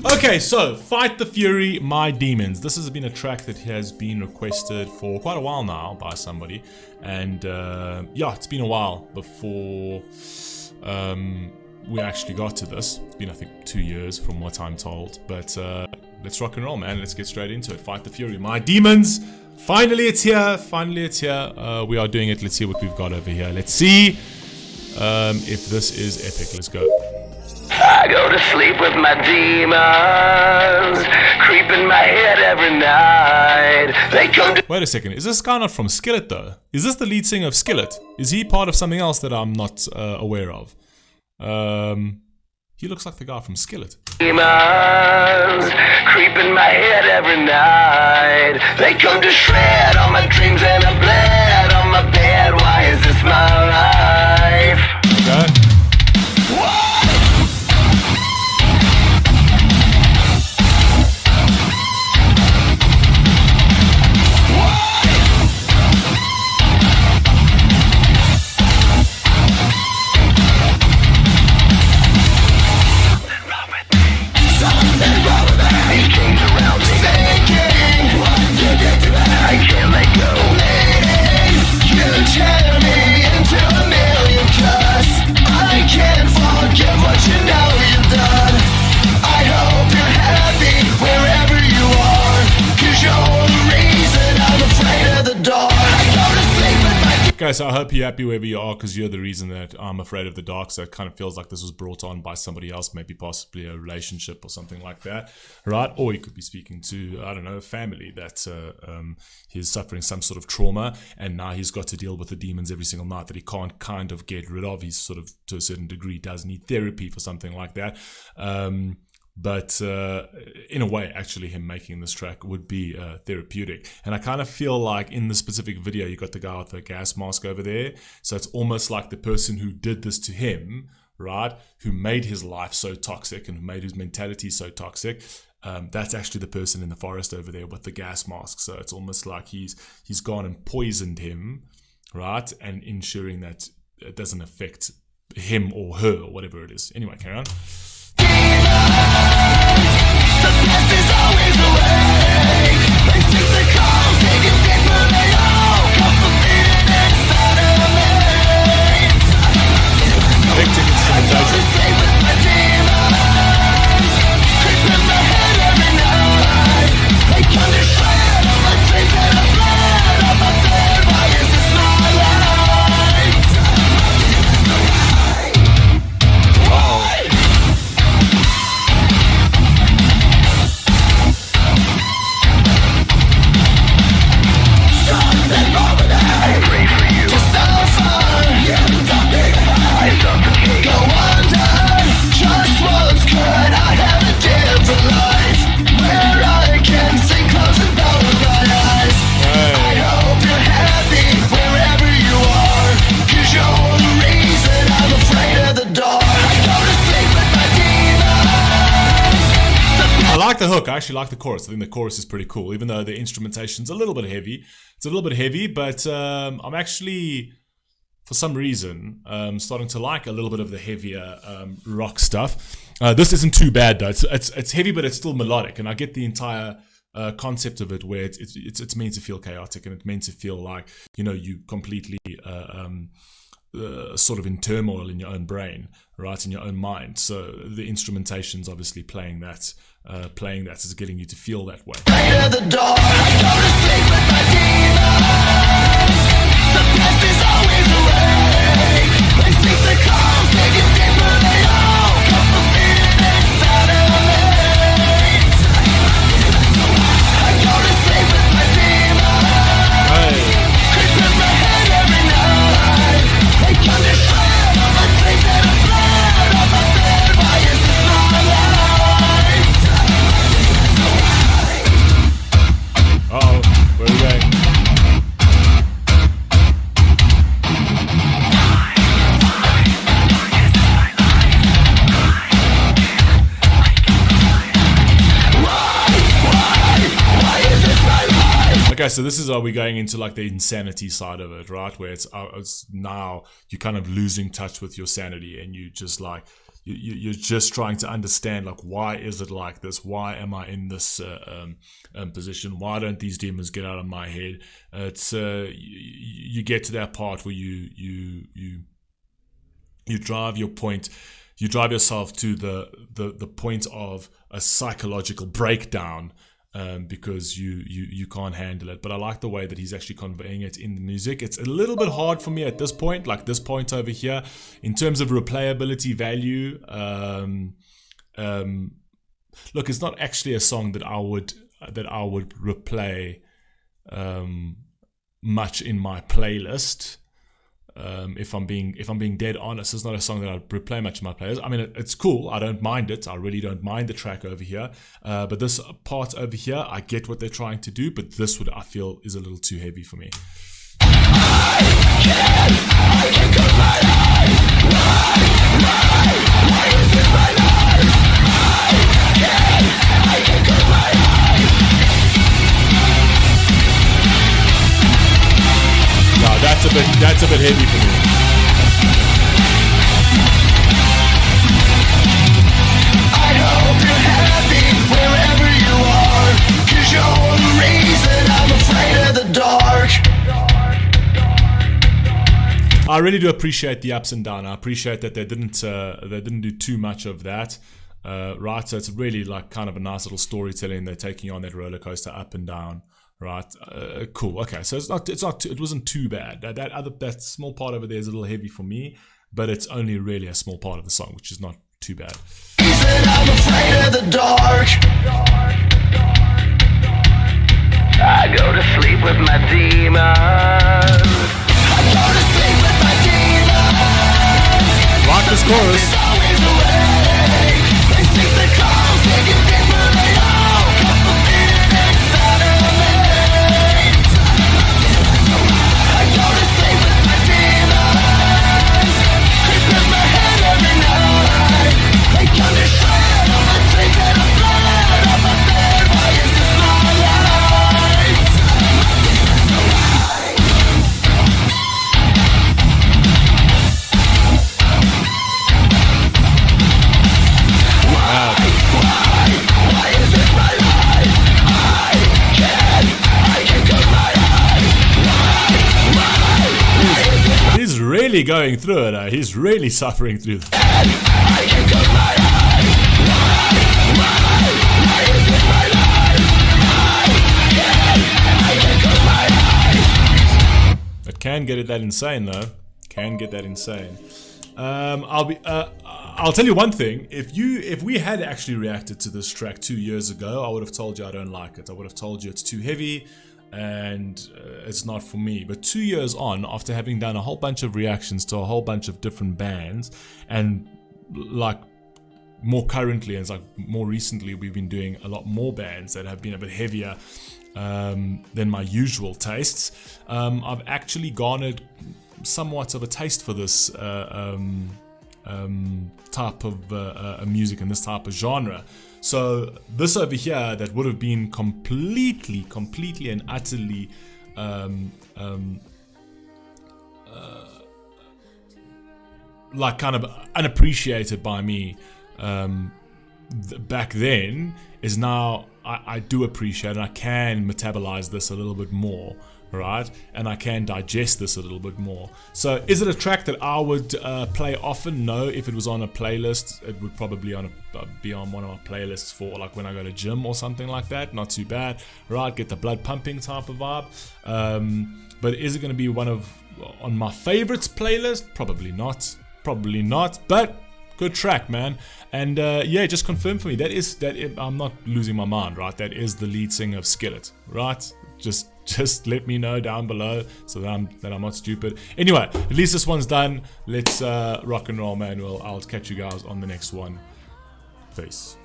Okay, so Fight the Fury, My Demons. This has been a track that has been requested for quite a while now by somebody, and yeah, it's been a while before we actually got to this. It's been, I think, 2 years from what I'm told, but let's rock and roll, man. Let's get straight into it. Fight the Fury, My Demons. Finally, it's here. Finally, it's here. We are doing it. Let's see what we've got over here. Let's see if this is epic. Let's go. I go to sleep with my demons, creep in my head every night. They come to... Wait a second, is this guy not from Skillet though? Is this the lead singer of Skillet? Is he part of something else that I'm not aware of? He looks like the guy from Skillet. Demons, creep in my head every night. They come to shred all my dreams and I bled on my bed. Why is this my life? Okay. Guys, so I hope you're happy wherever you are, because you're the reason that I'm afraid of the dark. So it kind of feels like this was brought on by somebody else, maybe possibly a relationship or something like that, right? Or you could be speaking to, I don't know, a family that he's suffering some sort of trauma, and now he's got to deal with the demons every single night that he can't kind of get rid of. He's sort of, to a certain degree, does need therapy for something like that. But in a way, actually, him making this track would be therapeutic. And I kind of feel like in the specific video, you got the guy with the gas mask over there. So it's almost like the person who did this to him, right, who made his life so toxic and who made his mentality so toxic. That's actually the person in the forest over there with the gas mask. So it's almost like he's gone and poisoned him, right, and ensuring that it doesn't affect him or her or whatever it is. Anyway, carry on. The past is always away. They seek the calls, taking deeper, they all come from feeling inside of me. Big ticket instrumentation. Stay with my demons, creep in my head every night. They come to shred all my dreams and I bled on my bed. Why is this my life? Why? The hook. I actually like the chorus. I think the chorus is pretty cool, even though the instrumentation's a little bit heavy. It's a little bit heavy, but I'm actually, for some reason, starting to like a little bit of the heavier rock stuff. This isn't too bad though. It's heavy, but it's still melodic, and I get the entire concept of it, where it's meant to feel chaotic, and it's meant to feel like, you know, you completely sort of in turmoil in your own brain, right, in your own mind. So the instrumentation's obviously playing that is getting you to feel that way. The door, I go to sleep with my demons. The past is always away. They seek the calls, taking deeper, they all come from feeling inside of me. I go to sleep with my demons. Creep in my head every night. They come to shred all my dreams and I bled on my bed. Why is this my life? Uh-oh, where are we going? Okay, so this is are we going into like the insanity side of it, right? Where it's now you're kind of losing touch with your sanity, and you just like you're just trying to understand, like, why is it like this? Why am I in this position? Why don't these demons get out of my head? It's you get to that part where you drive your point. You drive yourself to the point of a psychological breakdown, because you can't handle it. But I like the way that he's actually conveying it in the music. It's a little bit hard for me at this point, like this point over here, in terms of replayability value. Look, it's not actually a song that I would replay much in my playlist. If I'm being dead honest, it's not a song that I replay much in my playlist. I mean, it's cool. I don't mind it. I really don't mind the track over here. But this part over here, I get what they're trying to do, but this I feel is a little too heavy for me. No, that's a bit heavy for me. I hope you're happy wherever you are, 'cause you're the reason I'm afraid of the dark. I really do appreciate the ups and downs. I appreciate that they didn't do too much of that. Right, so it's really like kind of a nice little storytelling. They're taking you on that roller coaster up and down. Right, cool. Okay, so it wasn't too bad. That small part over there is a little heavy for me, but it's only really a small part of the song, which is not too bad. I'm afraid of the dark. I go to sleep with my demons. I go to sleep with my demons. Rock this chorus. Always awake. They think the calls taking deeper. They all come from being inside of me. I go to sleep with my demons. Creep in my head every night. They come to shred on the dreams and the blood of my bed. Why is this my life? Why is this my life? I can't close my eyes. He's really going through it. He's really suffering through that. I can't close my eyes. Why is this my life? I can't close my eyes. It can get it that insane though. Can get that insane. I'll tell you one thing. If we had actually reacted to this track 2 years ago, I would have told you I don't like it. I would have told you it's too heavy and it's not for me. But 2 years on, after having done a whole bunch of reactions to a whole bunch of different bands, and like more currently, and it's like more recently, we've been doing a lot more bands that have been a bit heavier than my usual tastes. I've actually garnered somewhat of a taste for this type of music and this type of genre. So this over here, that would have been completely and utterly like kind of unappreciated by me back then, is now I do appreciate, and I can metabolize this a little bit more, right? And I can digest this a little bit more. So is it a track that I would play often? No. If it was on a playlist, it would probably be on one of my playlists for like when I go to gym or something like that. Not too bad, right? Get the blood pumping type of vibe. But is it going to be on my favorites playlist? Probably not, but good track, man. And yeah, just confirm for me that I'm not losing my mind, right? That is the lead singer of Skillet, right? Just let me know down below so that I'm not stupid. Anyway, at least this one's done. Let's rock and roll, man. I'll catch you guys on the next one. Peace.